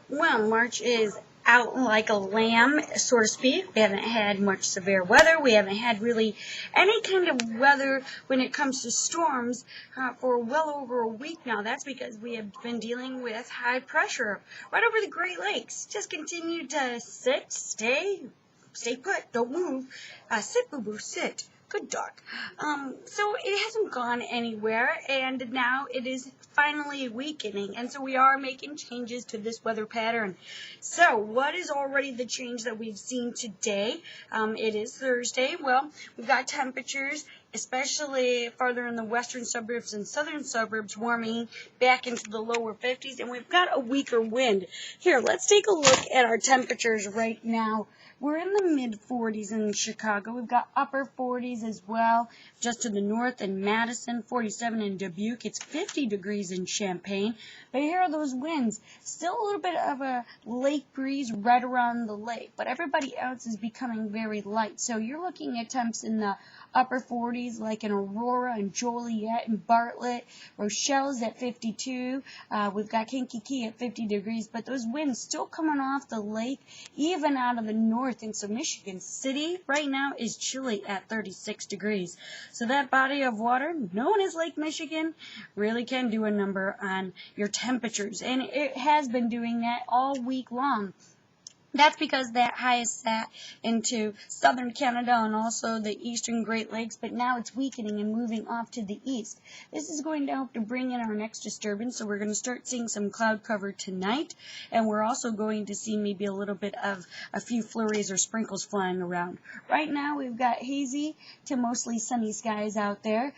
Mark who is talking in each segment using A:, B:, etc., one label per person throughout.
A: Well, March is out like a lamb, so to speak. We haven't had much severe weather. We haven't had really any kind of weather when it comes to storms for well over a week now. That's because we have been dealing with high pressure right over the Great Lakes. Just continue to stay put, don't move. Sit, boo boo, sit. Good dog. So it hasn't gone anywhere, and now it is finally weakening, and so we are making changes to this weather pattern. So what is already the change that we've seen today? It is Thursday. Well, we've got temperatures, especially farther in the western suburbs and southern suburbs, warming back into the lower 50s, and we've got a weaker wind. Here, let's take a look at our temperatures right now. We're in the mid-40s in Chicago. We've got upper 40s as well, just to the north in Madison, 47 in Dubuque. It's 50 degrees in Champaign. But here are those winds. Still a little bit of a lake breeze right around the lake, but everybody else is becoming very light. So you're looking at temps in the upper 40s, like in Aurora and Joliet and Bartlett. Rochelle's at 52. We've got Kankakee at 50 degrees, but those winds still coming off the lake, even out of the north. And so Michigan City right now is chilly at 36 degrees. So that body of water, known as Lake Michigan, really can do a number on your temperatures. And it has been doing that all week long. That's because that high is set into southern Canada and also the eastern Great Lakes, but now it's weakening and moving off to the east. This is going to help to bring in our next disturbance, so we're going to start seeing some cloud cover tonight, and we're also going to see maybe a little bit of a few flurries or sprinkles flying around. Right now we've got hazy to mostly sunny skies out there,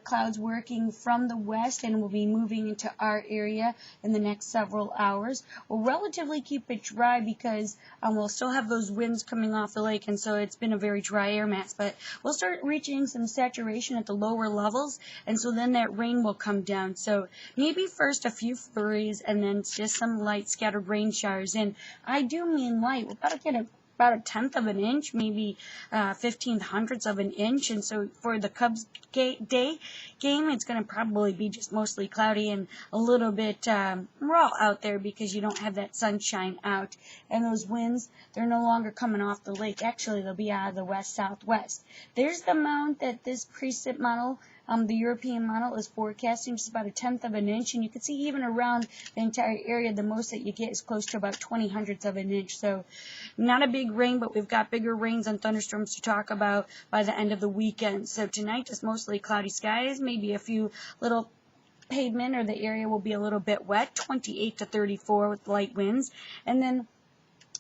A: clouds working from the west and will be moving into our area in the next several hours. We'll relatively keep it dry because we'll still have those winds coming off the lake, and so it's been a very dry air mass, but we'll start reaching some saturation at the lower levels, and so then that rain will come down. So maybe first a few flurries and then just some light scattered rain showers. And I do mean light. We're about to get about a tenth of an inch, maybe 15/100ths of an inch. And so for the Cubs day game, it's going to probably be just mostly cloudy and a little bit raw out there because you don't have that sunshine out. And those winds, they're no longer coming off the lake. Actually, they'll be out of the west-southwest. There's the amount that this precip model, the European model, is forecasting just about a tenth of an inch, and you can see even around the entire area, the most that you get is close to about 20/100ths of an inch. So not a big rain, but we've got bigger rains and thunderstorms to talk about by the end of the weekend. So tonight, just mostly cloudy skies, maybe a few little pavement or the area will be a little bit wet, 28 to 34 with light winds, and then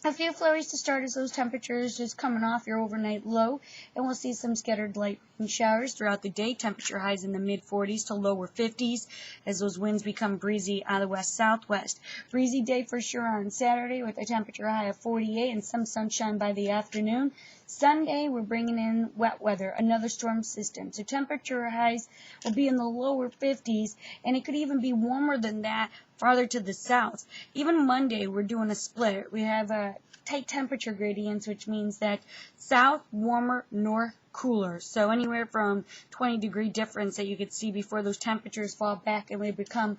A: a few flurries to start as those temperatures just coming off your overnight low, and we'll see some scattered light rain showers throughout the day. Temperature highs in the mid-40s to lower 50s as those winds become breezy out of the west-southwest. Breezy day for sure on Saturday with a temperature high of 48 and some sunshine by the afternoon. Sunday, we're bringing in wet weather, another storm system. So temperature highs will be in the lower 50s, and it could even be warmer than that farther to the south. Even Monday, we're doing a split. We have a tight temperature gradients, which means that south warmer, north cooler. So anywhere from 20-degree difference that you could see before those temperatures fall back and they become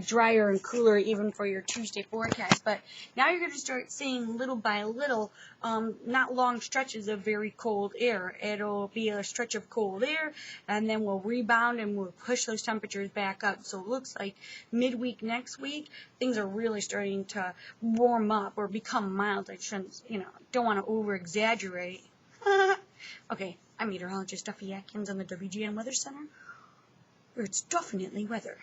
A: drier and cooler even for your Tuesday forecast. But now you're going to start seeing little by little, not long stretches of very cold air. It'll be a stretch of cold air, and then we'll rebound and we'll push those temperatures back up. So it looks like midweek next week, things are really starting to warm up or become mild. I shouldn't, don't want to over-exaggerate. Okay, I'm meteorologist Duffy Atkins on the WGN Weather Center, where it's definitely weather.